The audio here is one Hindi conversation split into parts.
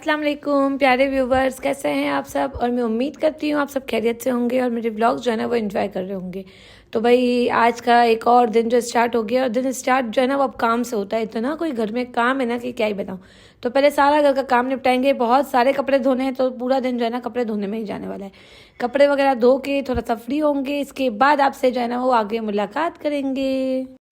अस्सलाम वालेकुम प्यारे व्यूवर्स, कैसे हैं आप सब। और मैं उम्मीद करती हूँ आप सब खैरियत से होंगे और मेरे व्लॉग्स जो है ना वो एंजॉय कर रहे होंगे। तो भाई आज का एक और दिन जो स्टार्ट हो गया, और दिन स्टार्ट जो है ना वो अब काम से होता है। इतना कोई घर में काम है ना कि क्या ही बताऊँ। तो पहले सारा घर का काम निपटाएंगे, बहुत सारे कपड़े धोने हैं तो पूरा दिन जो है ना कपड़े धोने में ही जाने वाला है। कपड़े वगैरह धो के थोड़ा सा फ्री होंगे, इसके बाद आपसे जो है ना वो आगे मुलाकात करेंगे।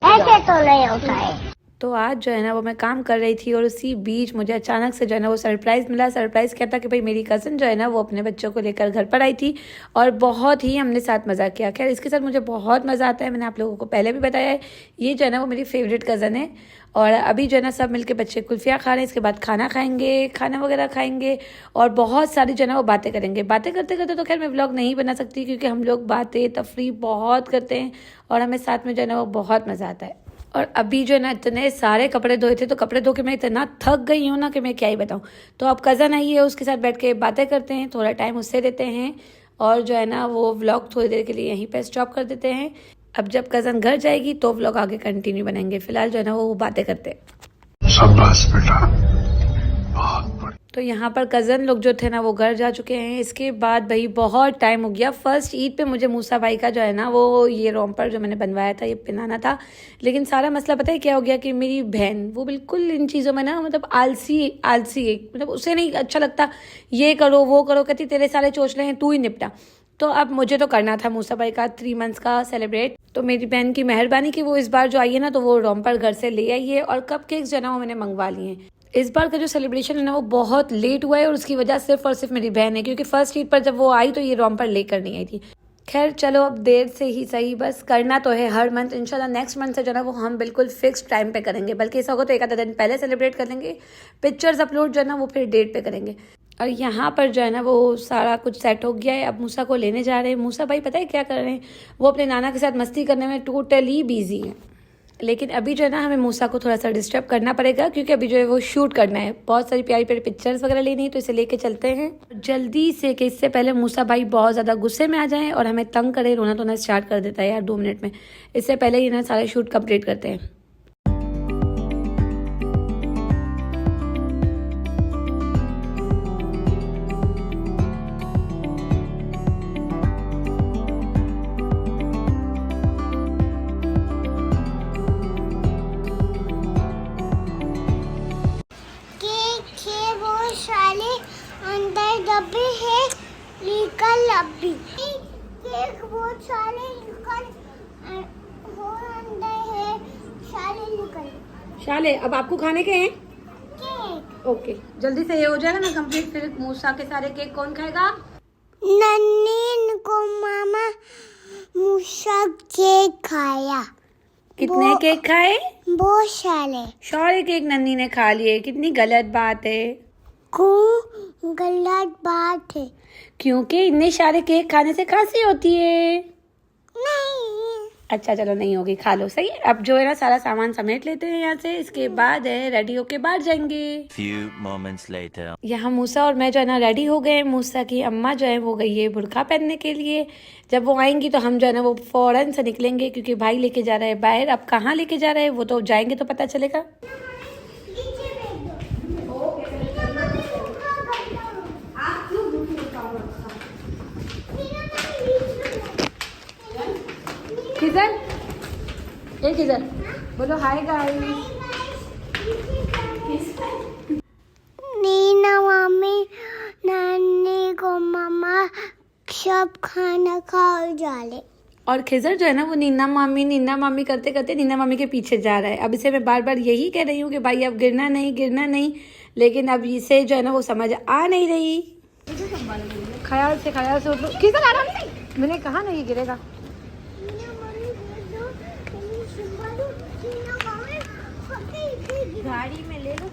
ऐसे तो नहीं होता है। तो आज जो है ना वो मैं काम कर रही थी और उसी बीच मुझे अचानक से जो है ना वो सरप्राइज़ मिला। सरप्राइज़ क्या था कि भाई मेरी कज़न जो है ना वो अपने बच्चों को लेकर घर पर आई थी और बहुत ही हमने साथ मज़ा किया। खैर इसके साथ मुझे बहुत मज़ा आता है, मैंने आप लोगों को पहले भी बताया है। ये जो है ना वो मेरी फेवरेट कज़न है। और अभी जो है ना सब मिलके बच्चे कुल्फियाँ खा रहे हैं, इसके बाद खाना खाएंगे, खाना वगैरह खाएंगे और बहुत सारी जो है ना वो बातें करेंगे। बातें करते करते तो खैर मैं व्लॉग नहीं बना सकती क्योंकि हम लोग बातें तफरी बहुत करते हैं और हमें साथ में जो है ना वो बहुत मज़ा आता है। और अभी जो है ना इतने सारे कपड़े धोए थे तो कपड़े धो के मैं इतना थक गई हूँ ना कि मैं क्या ही बताऊँ। तो अब कज़न आई है, उसके साथ बैठ के बातें करते हैं, थोड़ा टाइम उससे देते हैं और जो है ना वो व्लॉग थोड़ी देर के लिए यहीं पे स्टॉप कर देते हैं। अब जब कज़न घर जाएगी तो व्लॉग आगे कंटिन्यू बनाएंगे। फिलहाल जो है ना वो बातें करते हैं। शाबाश बेटा, बहुत बढ़िया। तो यहाँ पर कज़न लोग जो थे ना वो घर जा चुके हैं। इसके बाद भाई बहुत टाइम हो गया। फर्स्ट ईद पे मुझे मूसा भाई का जो है ना वो ये रोम्पर जो मैंने बनवाया था ये पहनाना था, लेकिन सारा मसला पता है क्या हो गया कि मेरी बहन वो बिल्कुल इन चीज़ों में ना मतलब आलसी आलसी है। मतलब उसे नहीं अच्छा लगता, ये करो वो करो, कहती तेरे सारे चोचले हैं तू ही निपटा। तो अब मुझे तो करना था मूसा भाई का 3 मंथ्स का सेलिब्रेट। तो मेरी बहन की मेहरबानी कि वो इस बार जो आई है ना तो वो रोम्पर घर से ले आई है और कप केक्स जो है ना वो मैंने मंगवा लिए हैं। इस बार का जो सेलिब्रेशन है ना वो बहुत लेट हुआ है और उसकी वजह सिर्फ और सिर्फ मेरी बहन है, क्योंकि फर्स्ट ईद पर जब वो आई तो ये रोम्पर लेकर नहीं आई थी। खैर चलो अब देर से ही सही, बस करना तो है हर मंथ। इंशाल्लाह नेक्स्ट मंथ से जो है ना वो हम बिल्कुल फिक्स टाइम पे करेंगे, बल्कि ऐसा होगा तो एक आधा दिन पहले सेलिब्रेट कर लेंगे। पिक्चर्स अपलोड जो है ना वो फिर डेट पे करेंगे। और यहाँ पर जो है ना वो सारा कुछ सेट हो गया है। अब मूसा को लेने जा रहे हैं। मूसा भाई पता है क्या कर रहे हैं, वो अपने नाना के साथ मस्ती करने में टोटली बिजी हैं। लेकिन अभी जो है ना हमें मूसा को थोड़ा सा डिस्टर्ब करना पड़ेगा क्योंकि अभी जो है वो शूट करना है, बहुत सारी प्यारी प्यारी पिक्चर्स वगैरह लेनी है, तो इसे लेके चलते हैं जल्दी से कि इससे पहले मूसा भाई बहुत ज़्यादा गुस्से में आ जाएं और हमें तंग करे। रोना धोना स्टार्ट कर देता है यार 2 मिनट में। इससे पहले ही ना सारे शूट कंप्लीट करते हैं। अंदर डब्बे है निकल अभी केक बहुत सारे निकल हो अंदर है सारे निकल शाले अब आपको खाने के हैं केक। ओके, जल्दी से ये हो जाएगा ना कंप्लीट, फिर मूसा के सारे केक कौन खाएगा। नन्नी को मामा मूसा केक खाया। कितने केक खाए। बहुत सारे केक नन्नी ने खा लिए, कितनी गलत बात है। गलत बात है क्योंकि इतने सारे केक खाने से खांसी होती है। नहीं अच्छा चलो नहीं होगी, खा लो सही है। अब जो है ना सारा सामान समेट लेते हैं यहाँ से, इसके बाद है रेडी होके बाहर जाएंगे। Few moments later. यहाँ मूसा और मैं जो है ना रेडी हो गए। मूसा की अम्मा जो है वो गई है बुर्का पहनने के लिए। जब वो आएंगी तो हम जो है ना वो फौरन से निकलेंगे क्योंकि भाई लेके जा रहा है बाहर। अब कहाँ लेके जा रहा है वो तो जाएंगे तो पता चलेगा। किधर ए किधर बोलो हाय गाइस। नीना मामी नानी को मामा सब खाना खाओ जाले। और खिजर जो है ना वो नीना मामी करते करते नीना मामी के पीछे जा रहा है। अब इसे मैं बार बार यही कह रही हूँ कि भाई अब गिरना नहीं, लेकिन अब इसे जो है ना वो समझ आ नहीं रही। ख्याल से उठ लो। खिजर आ रहा नहीं, मैंने कहा नहीं गिरेगा। गाड़ी में ले लो।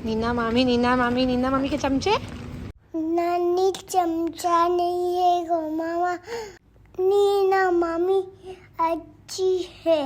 नीना मामी के चमचे। नानी चमचा नहीं है गो मामा, नीना मामी अच्छी है।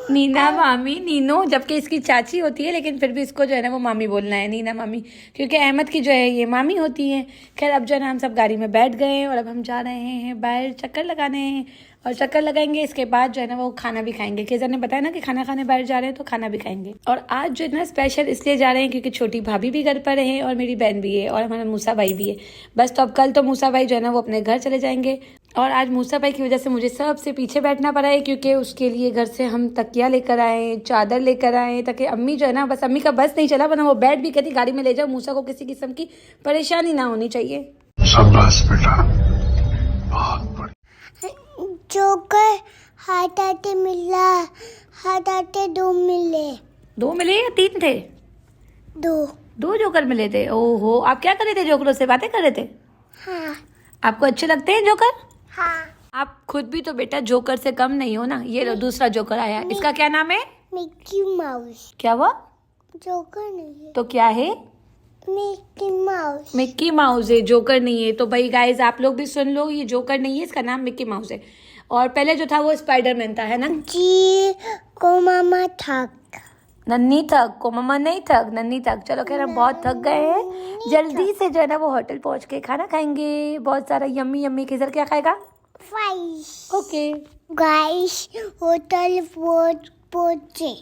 नीना मामी नीनो, जबकि इसकी चाची होती है लेकिन फिर भी इसको जो है ना वो मामी बोलना है, नीना मामी, क्योंकि अहमद की जो है ये मामी होती है। खैर अब जो है ना हम सब गाड़ी में बैठ गए और अब हम जा रहे हैं बाहर चक्कर लगाने। और चक्कर लगाएंगे। इसके बाद जो है ना वो खाना भी खाएंगे। खिजर ने बताया ना कि खाना खाने बाहर जा रहे हैं तो खाना भी खाएंगे। और आज जो है ना स्पेशल इसलिए जा रहे हैं क्योंकि छोटी भाभी भी घर पर है और मेरी बहन भी है और हमारा मूसा भाई भी है। बस तो अब कल तो मूसा भाई जो है ना वो अपने घर चले जाएंगे। और आज मूसा भाई की वजह से मुझे सबसे पीछे बैठना पड़ा है क्योंकि उसके लिए घर से हम तकिया लेकर आए, चादर लेकर आए, ताकि अम्मी जो है ना, बस अम्मी का बस नहीं चला वरना वो बैठ भी कहती गाड़ी में ले जाओ, मूसा को किसी किस्म की परेशानी ना होनी चाहिए। शाबाश बेटा, बहुत बढ़िया। जोकर हाथ आते मिला, हाथ आते 2 मिले। 2 मिले या 3 थे? 2। जोकर मिले थे। ओहो, आप क्या कर रहे थे? जोकरों से बातें कर रहे थे? हाँ आपको अच्छे लगते हैं जोकर? हाँ। आप खुद भी तो बेटा जोकर से कम नहीं हो ना। ये लो दूसरा जोकर आया, इसका क्या नाम है? Mickey mouse. क्या हुआ? जोकर नहीं है, तो क्या है? Mickey mouse. मिक्की माउस है, जोकर नहीं है। तो भाई गाइस आप लोग भी सुन लो, ये जोकर नहीं है, इसका नाम मिक्की माउस है। और पहले जो था वो स्पाइडरमैन था, है ना? जी को मामा थक। नन्ही थक को मम्मा नहीं थक, नन्ही थक। चलो खैर हम बहुत थक गए हैं। जल्दी से जो है ना वो होटल पहुंच के खाना खाएंगे, बहुत सारा यम्मी यम्मी। खिजर क्या खाएगा? फ्राइज। ओके गाइस होटल पहुंचे।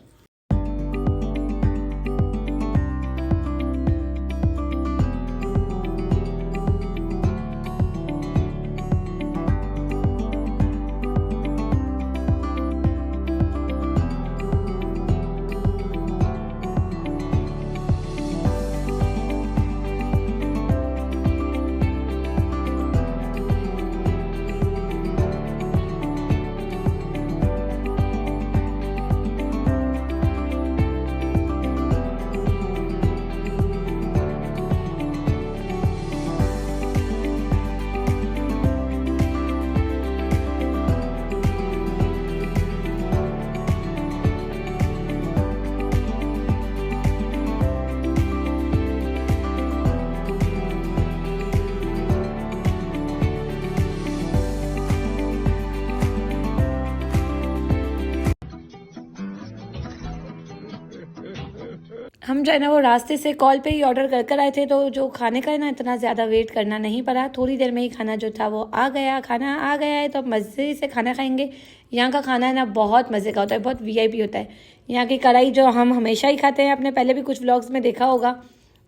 हम जो है ना वो रास्ते से कॉल पे ही ऑर्डर कर आए थे, तो जो खाने का है ना इतना ज़्यादा वेट करना नहीं पड़ा। थोड़ी देर में ही खाना जो था वो आ गया। खाना आ गया है तो अब मज़े से खाना खाएंगे। यहाँ का खाना है ना बहुत मज़े का होता है, बहुत वीआईपी होता है। यहाँ की कढ़ाई जो हम हमेशा ही खाते हैं, आपने पहले भी कुछ व्लॉग्स में देखा होगा,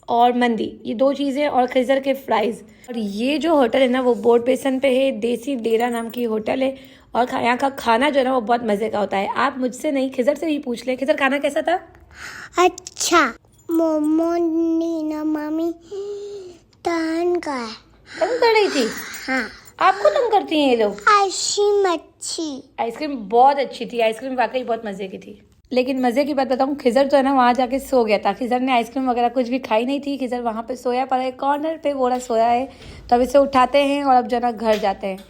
और मंदी, ये 2 चीज़ें, और खिजर के फ्राइज़। और ये जो होटल है ना वो बोर्ड बेसन पे है, देसी डेरा नाम की होटल है। और यहाँ का खाना जो है ना वो बहुत मज़े का होता है। आप मुझसे नहीं, खिजर से ही पूछ ले। खिजर खाना कैसा था? अच्छा। मोमो नीना मामी तंग कर रही थी? हाँ। आपको तंग करती हैं ये लोग? आइसक्रीम अच्छी। आइसक्रीम बहुत अच्छी थी, आइसक्रीम वाकई बहुत मज़े की थी। लेकिन मज़े की बात बताऊँ, खिजर तो है ना वहाँ जाके सो गया था। खिजर ने आइसक्रीम वगैरह कुछ भी खाई नहीं थी। खिजर वहाँ पे सोया पड़ा है, कॉर्नर पे बोरा सोया है। तो अब इसे उठाते हैं और अब जो ना घर जाते हैं।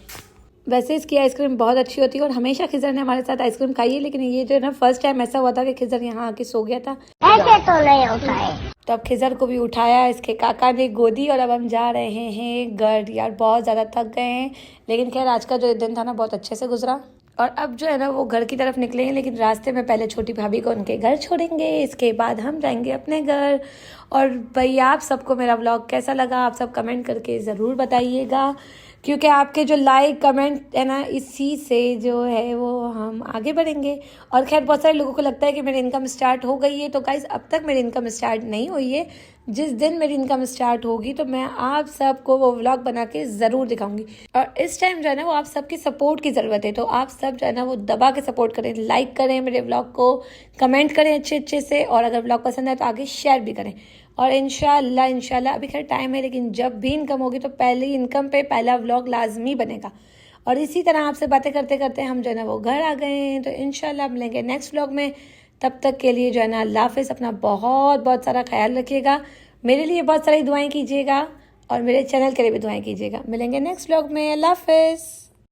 वैसे इसकी आइसक्रीम बहुत अच्छी होती है और हमेशा खिजर ने हमारे साथ आइसक्रीम खाई है, लेकिन ये जो है ना फर्स्ट टाइम ऐसा हुआ था कि खिजर यहाँ आके सो गया था। ऐसे तो नहीं होता है। तो अब खिजर को भी उठाया इसके काका ने गोदी, और अब हम जा रहे हैं घर। यार बहुत ज़्यादा थक गए हैं, लेकिन खैर आज का जो दिन था ना बहुत अच्छे से गुजरा। और अब जो है ना वो घर की तरफ निकलेंगे, लेकिन रास्ते में पहले छोटी भाभी को उनके घर छोड़ेंगे, इसके बाद हम जाएंगे अपने घर। और भाई आप सबको मेरा व्लॉग कैसा लगा आप सब कमेंट करके ज़रूर बताइएगा, क्योंकि आपके जो लाइक कमेंट है ना इसी से जो है वो हम आगे बढ़ेंगे। और खैर बहुत सारे लोगों को लगता है कि मेरी इनकम स्टार्ट हो गई है, तो गाइस अब तक मेरी इनकम स्टार्ट नहीं हुई है। जिस दिन मेरी इनकम स्टार्ट होगी तो मैं आप सबको वो व्लॉग बना के ज़रूर दिखाऊंगी। और इस टाइम जो है ना वो आप सबकी सपोर्ट की ज़रूरत है, तो आप सब जो है ना वो दबा के सपोर्ट करें, लाइक करें मेरे व्लॉग को, कमेंट करें अच्छे से, और अगर व्लॉग पसंद है तो आगे शेयर भी करें। और इंशाल्लाह अभी खैर टाइम है, लेकिन जब भी इनकम होगी तो पहली इनकम पे पहला व्लॉग लाजमी बनेगा। और इसी तरह आपसे बातें करते करते हम जो है ना वो घर आ गए हैं। तो इंशाल्लाह मिलेंगे नेक्स्ट व्लॉग में। तब तक के लिए जो है ना अल्लाह हाफ़िज़। अपना बहुत बहुत सारा ख्याल रखिएगा, मेरे लिए बहुत सारी दुआएं कीजिएगा, और मेरे चैनल के लिए भी दुआएं कीजिएगा। मिलेंगे नेक्स्ट व्लॉग में। अल्लाह हाफ़िज़।